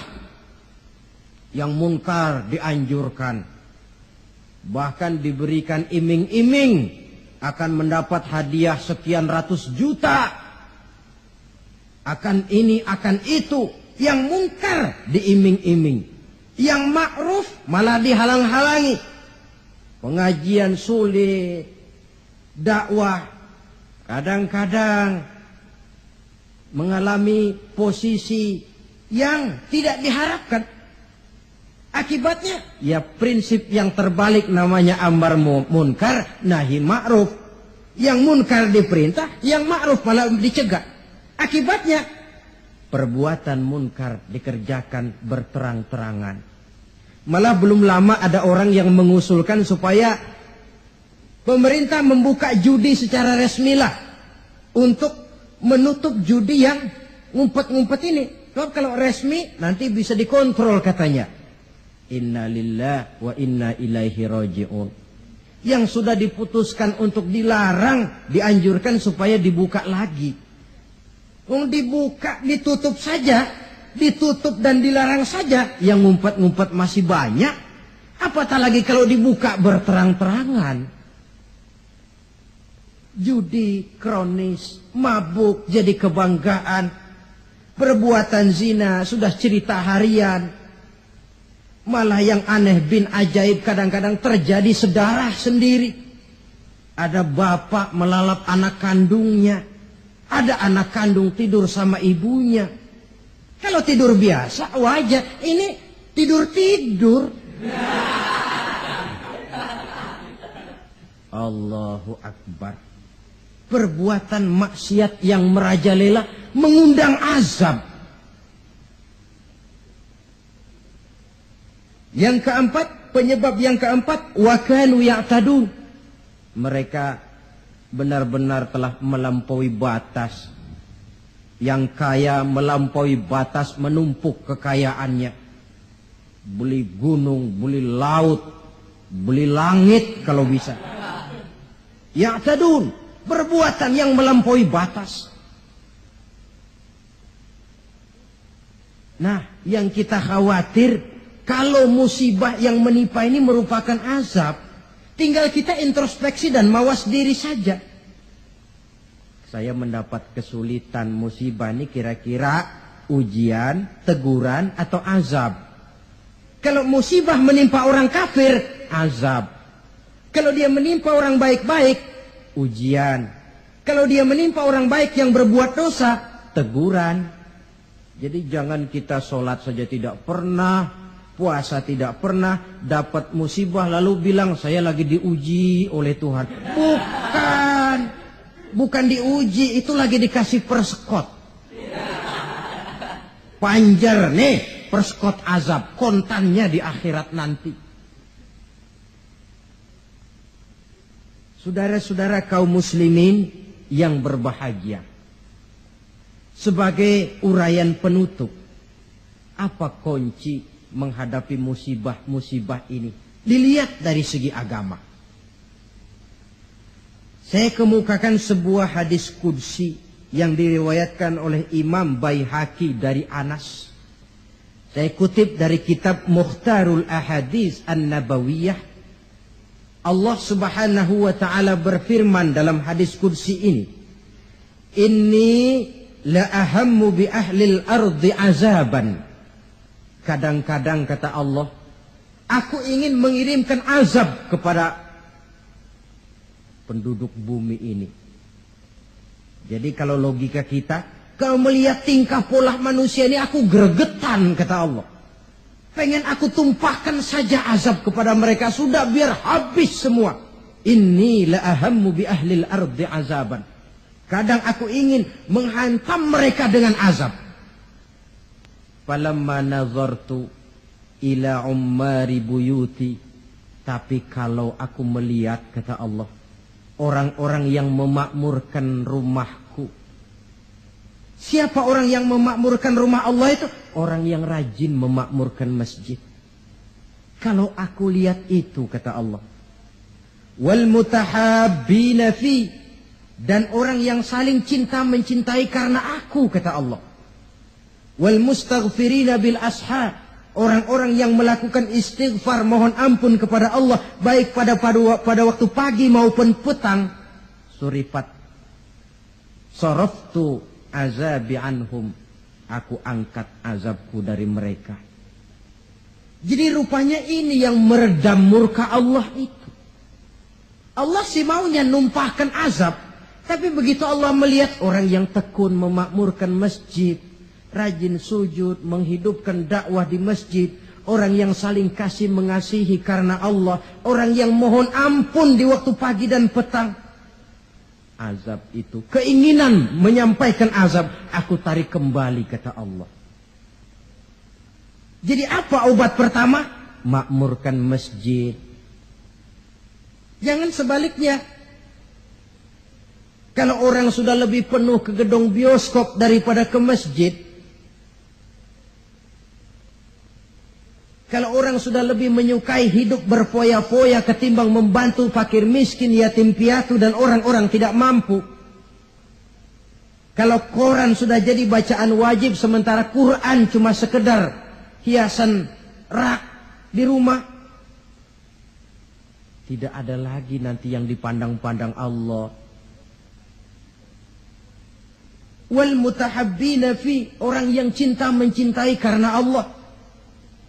Yang munkar dianjurkan, bahkan diberikan iming-iming akan mendapat hadiah sekian ratus juta, akan ini akan itu. Yang munkar diiming-iming, yang ma'ruf malah dihalang-halangi. Pengajian sulit, dakwah kadang-kadang mengalami posisi yang tidak diharapkan. Akibatnya, ya prinsip yang terbalik namanya amar munkar nahi ma'ruf. Yang munkar diperintah, yang ma'ruf malah dicegah. Akibatnya, perbuatan munkar dikerjakan berterang-terangan. Malah belum lama ada orang yang mengusulkan supaya pemerintah membuka judi secara resmilah untuk menutup judi yang ngumpet-ngumpet ini. Kalau resmi nanti bisa dikontrol katanya. Inna lillahi wa inna ilaihi raji'un. Yang sudah diputuskan untuk dilarang, dianjurkan supaya dibuka lagi. Dibuka, ditutup saja. Ditutup dan dilarang saja. Yang ngumpet-ngumpet masih banyak. Apatah lagi kalau dibuka berterang-terangan. Judi kronis, mabuk jadi kebanggaan. Perbuatan zina sudah cerita harian. Malah yang aneh bin ajaib kadang-kadang terjadi sedarah sendiri. Ada bapak melalap anak kandungnya. Ada anak kandung tidur sama ibunya. Kalau tidur biasa wajar. Ini tidur-tidur. Allahu Akbar. Perbuatan maksiat yang merajalela mengundang azab. Yang keempat, penyebab yang keempat, wa kanu ya'tadun. Mereka benar-benar telah melampaui batas. Yang kaya melampaui batas menumpuk kekayaannya. Beli gunung, beli laut, beli langit kalau bisa. Ya'tadun, perbuatan yang melampaui batas. Nah, yang kita khawatir, kalau musibah yang menimpa ini merupakan azab, tinggal kita introspeksi dan mawas diri saja. Saya mendapat kesulitan, musibah ini kira-kira ujian, teguran, atau azab. Kalau musibah menimpa orang kafir, azab. Kalau dia menimpa orang baik-baik, ujian. Kalau dia menimpa orang baik yang berbuat dosa, teguran. Jadi jangan kita sholat saja tidak pernah, puasa tidak pernah, dapat musibah lalu bilang saya lagi diuji oleh Tuhan. Bukan diuji, itu lagi dikasih perskot. Panjer nih, perskot azab, kontannya di akhirat nanti. Saudara-saudara kaum muslimin yang berbahagia. Sebagai uraian penutup, apa kunci menghadapi musibah-musibah ini? Dilihat dari segi agama. Saya kemukakan sebuah hadis qudsi yang diriwayatkan oleh Imam Baihaqi dari Anas. Saya kutip dari kitab Mukhtarul Ahadits An-Nabawiyah. Allah Subhanahu wa taala berfirman dalam hadis qudsi ini, "Inni la ahammu bi ahlil ardi azaban." Kadang-kadang kata Allah, aku ingin mengirimkan azab kepada penduduk bumi ini. Jadi kalau logika kita, kalau melihat tingkah pola manusia ini aku gregetan kata Allah. Pengen aku tumpahkan saja azab kepada mereka, sudah biar habis semua. Inni la ahammu bi ahlil ardi azaban. Kadang aku ingin menghantam mereka dengan azab. Falamma nazartu ila ummari buyuti. Tapi kalau aku melihat, kata Allah, orang-orang yang memakmurkan rumahku. Siapa orang yang memakmurkan rumah Allah itu? Orang yang rajin memakmurkan masjid. Kalau aku lihat itu, kata Allah, wal mutahabbina fi, dan orang yang saling cinta mencintai karena aku, kata Allah. Wal mustaghfirina bil ashar, orang-orang yang melakukan istighfar mohon ampun kepada Allah baik pada waktu pagi maupun petang. Surifat saraftu azabi anhum, aku angkat azabku dari mereka. Jadi rupanya ini yang meredam murka Allah itu. Allah sih maunya numpahkan azab, tapi begitu Allah melihat orang yang tekun memakmurkan masjid, rajin sujud, menghidupkan dakwah di masjid, orang yang saling kasih mengasihi karena Allah, orang yang mohon ampun di waktu pagi dan petang, azab itu, keinginan menyampaikan azab, aku tarik kembali, kata Allah. Jadi apa obat pertama? Makmurkan masjid. Jangan sebaliknya. Kalau orang sudah lebih penuh ke gedung bioskop daripada ke masjid, Kalau orang sudah lebih menyukai hidup berfoya-foya ketimbang membantu fakir miskin, yatim piatu dan orang-orang tidak mampu. Kalau koran sudah jadi bacaan wajib sementara Quran cuma sekedar hiasan rak di rumah, tidak ada lagi nanti yang dipandang-pandang Allah. Wal mutahabbina fi, orang yang cinta mencintai karena Allah.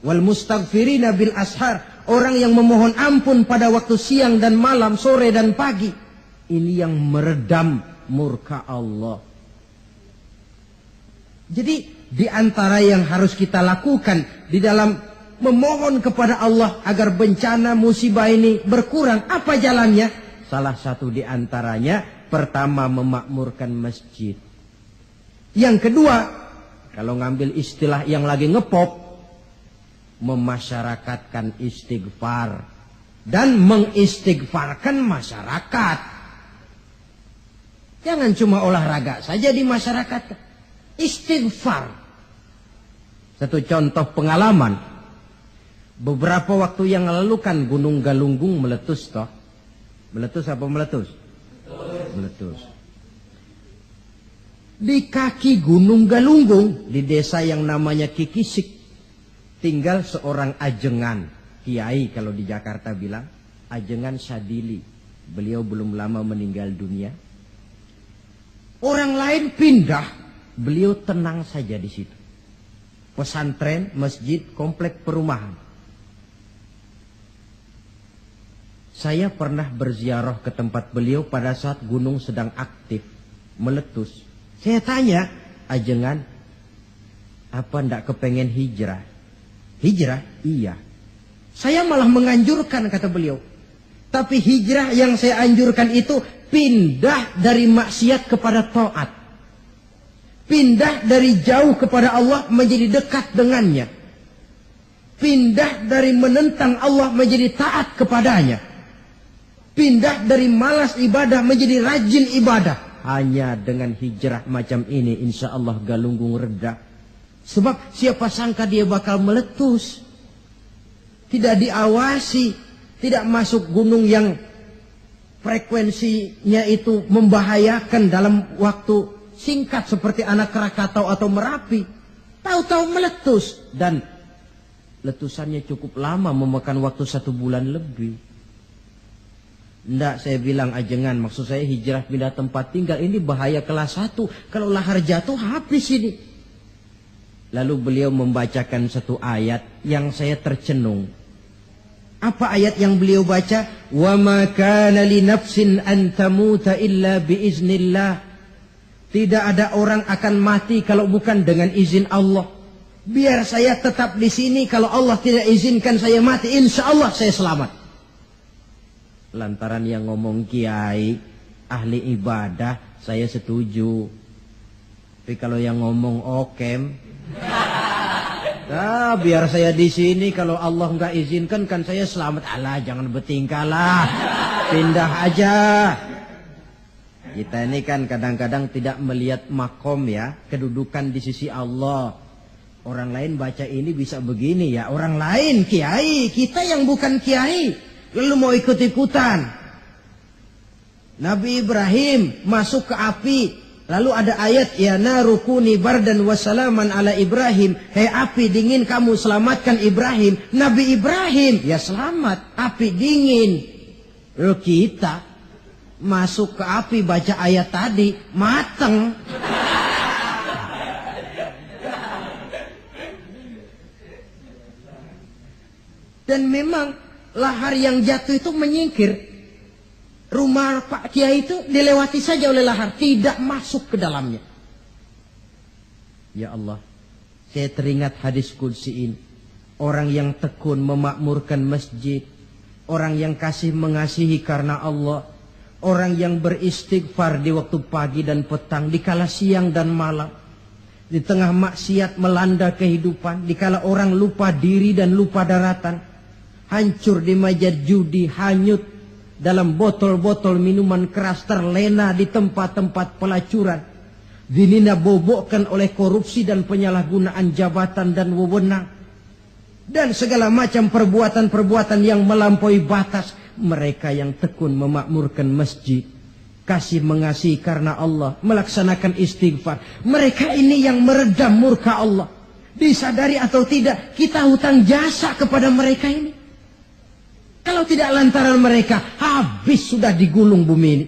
Wal mustaghfirina bil ashar, orang yang memohon ampun pada waktu siang dan malam, sore dan pagi. Ini yang meredam murka Allah. Jadi di antara yang harus kita lakukan di dalam memohon kepada Allah agar bencana musibah ini berkurang, apa jalannya? Salah satu di antaranya, pertama memakmurkan masjid. Yang kedua, kalau ngambil istilah yang lagi ngepop, memasyarakatkan istighfar dan mengistighfarkan masyarakat. Jangan cuma olahraga saja di masyarakat, istighfar. Satu contoh pengalaman, beberapa waktu yang lalu kan Gunung Galunggung meletus toh. Meletus apa meletus? Meletus. Di kaki Gunung Galunggung, di desa yang namanya Kikisik, tinggal seorang ajengan, kiai kalau di Jakarta bilang, ajengan Sadili. Beliau belum lama meninggal dunia. Orang lain pindah, beliau tenang saja di situ. Pesantren, masjid, komplek perumahan. Saya pernah berziarah ke tempat beliau pada saat gunung sedang aktif, meletus. Saya tanya, ajengan, apa ndak kepengen hijrah? Hijrah? Iya. Saya malah menganjurkan, kata beliau. Tapi hijrah yang saya anjurkan itu pindah dari maksiat kepada taat. Pindah dari jauh kepada Allah menjadi dekat dengannya. Pindah dari menentang Allah menjadi taat kepadanya. Pindah dari malas ibadah menjadi rajin ibadah. Hanya dengan hijrah macam ini insya Allah Galunggung reda. Sebab siapa sangka dia bakal meletus. Tidak diawasi. Tidak masuk gunung yang frekuensinya itu membahayakan dalam waktu singkat seperti Anak Krakatau atau Merapi. Tahu-tahu meletus. Dan letusannya cukup lama, memakan waktu 1 bulan lebih. Ndak, saya bilang ajengan, maksud saya hijrah pindah tempat tinggal ini bahaya kelas 1. Kalau lahar jatuh habis ini. Lalu beliau membacakan satu ayat yang saya tercenung. Apa ayat yang beliau baca? Wa ma kana li nafsin an tamuta illa bi iznillah. Tidak ada orang akan mati kalau bukan dengan izin Allah. Biar saya tetap di sini, kalau Allah tidak izinkan saya mati, insya Allah saya selamat. Lantaran yang ngomong kiai, ahli ibadah, saya setuju. Tapi kalau yang ngomong okem, biar saya di sini, kalau Allah nggak izinkan kan saya selamat. Alah, jangan bertingkah lah, pindah aja. Kita ini kan kadang-kadang tidak melihat makom ya, kedudukan di sisi Allah. Orang lain baca ini bisa begini ya, orang lain kiai, kita yang bukan kiai. Lalu mau ikut-ikutan. Nabi Ibrahim masuk ke api. Lalu ada ayat, ya narukuni bardan wassalaman ala Ibrahim. Hei api dingin, kamu selamatkan Ibrahim. Nabi Ibrahim, ya selamat. Api dingin. Lalu kita masuk ke api baca ayat tadi, mateng. Dan memang lahar yang jatuh itu menyingkir. Rumah Pak Kiai itu dilewati saja oleh lahar, tidak masuk ke dalamnya. Ya Allah, saya teringat hadis qudsi ini. Orang yang tekun memakmurkan masjid, orang yang kasih mengasihi karena Allah, orang yang beristighfar di waktu pagi dan petang, di kala siang dan malam, di tengah maksiat melanda kehidupan, di kala orang lupa diri dan lupa daratan, hancur di meja judi, hanyut dalam botol-botol minuman keras, terlena di tempat-tempat pelacuran, dinina bobokkan oleh korupsi dan penyalahgunaan jabatan dan wewenang. dan segala macam perbuatan-perbuatan yang melampaui batas. Mereka yang tekun memakmurkan masjid, kasih mengasihi karena Allah, melaksanakan istighfar. Mereka ini yang meredam murka Allah. Disadari atau tidak, kita hutang jasa kepada mereka ini. Kalau tidak lantaran mereka, habis sudah digulung bumi ini.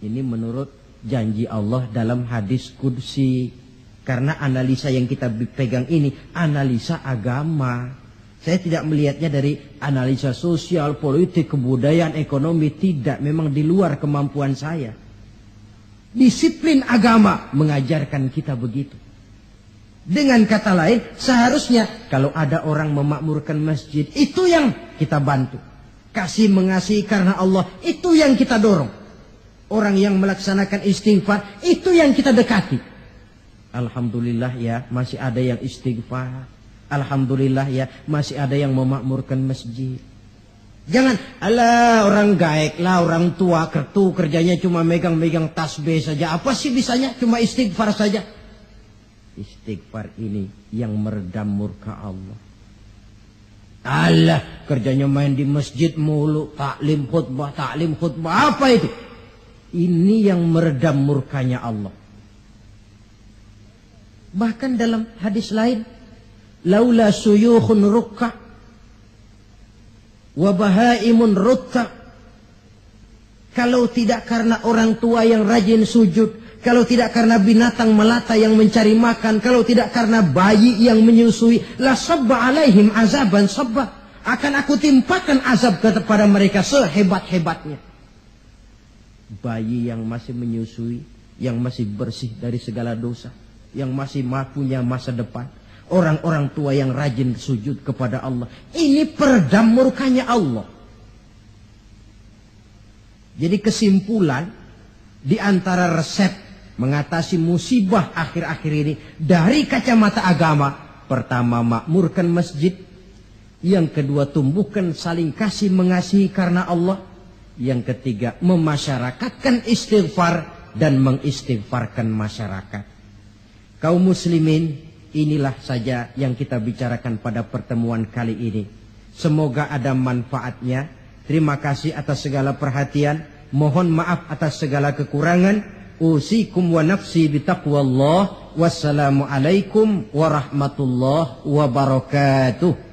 Ini menurut janji Allah dalam hadis qudsi. Karena analisa yang kita pegang ini analisa agama. Saya tidak melihatnya dari analisa sosial, politik, kebudayaan, ekonomi. Tidak, memang di luar kemampuan saya. Disiplin agama mengajarkan kita begitu. Dengan kata lain, seharusnya kalau ada orang memakmurkan masjid, itu yang kita bantu. Kasih mengasihi karena Allah, itu yang kita dorong. Orang yang melaksanakan istighfar, itu yang kita dekati. Alhamdulillah ya, masih ada yang istighfar. Alhamdulillah ya, masih ada yang memakmurkan masjid. Jangan, alah orang gaek lah, orang tua kertu kerjanya cuma megang-megang tasbih saja. Apa sih bisanya? Cuma istighfar saja. Istighfar ini yang meredam murka Allah. Alah, kerjanya main di masjid mulu, taklim khutbah. Apa itu? Ini yang meredam murkanya Allah. Bahkan dalam hadis lain, laula suyukhun rukka wa bahaimun rutta. Kalau tidak karena orang tua yang rajin sujud, kalau tidak karena binatang melata yang mencari makan, kalau tidak karena bayi yang menyusui, la sabba alaihim azaban sabba. Akan aku timpakan azab kepada mereka sehebat-hebatnya. Bayi yang masih menyusui, yang masih bersih dari segala dosa, yang masih punya masa depan. Orang-orang tua yang rajin sujud kepada Allah. Ini peredam murkanya Allah. Jadi kesimpulan, di antara resep mengatasi musibah akhir-akhir ini dari kacamata agama, pertama makmurkan masjid, yang kedua tumbuhkan saling kasih mengasihi karena Allah, yang ketiga memasyarakatkan istighfar dan mengistighfarkan masyarakat. Kaum muslimin, inilah saja yang kita bicarakan pada pertemuan kali ini. Semoga ada manfaatnya. Terima kasih atas segala perhatian. Mohon maaf atas segala kekurangan. Usikum wa nafsi bitaqwallah. Wassalamualaikum warahmatullahi wabarakatuh.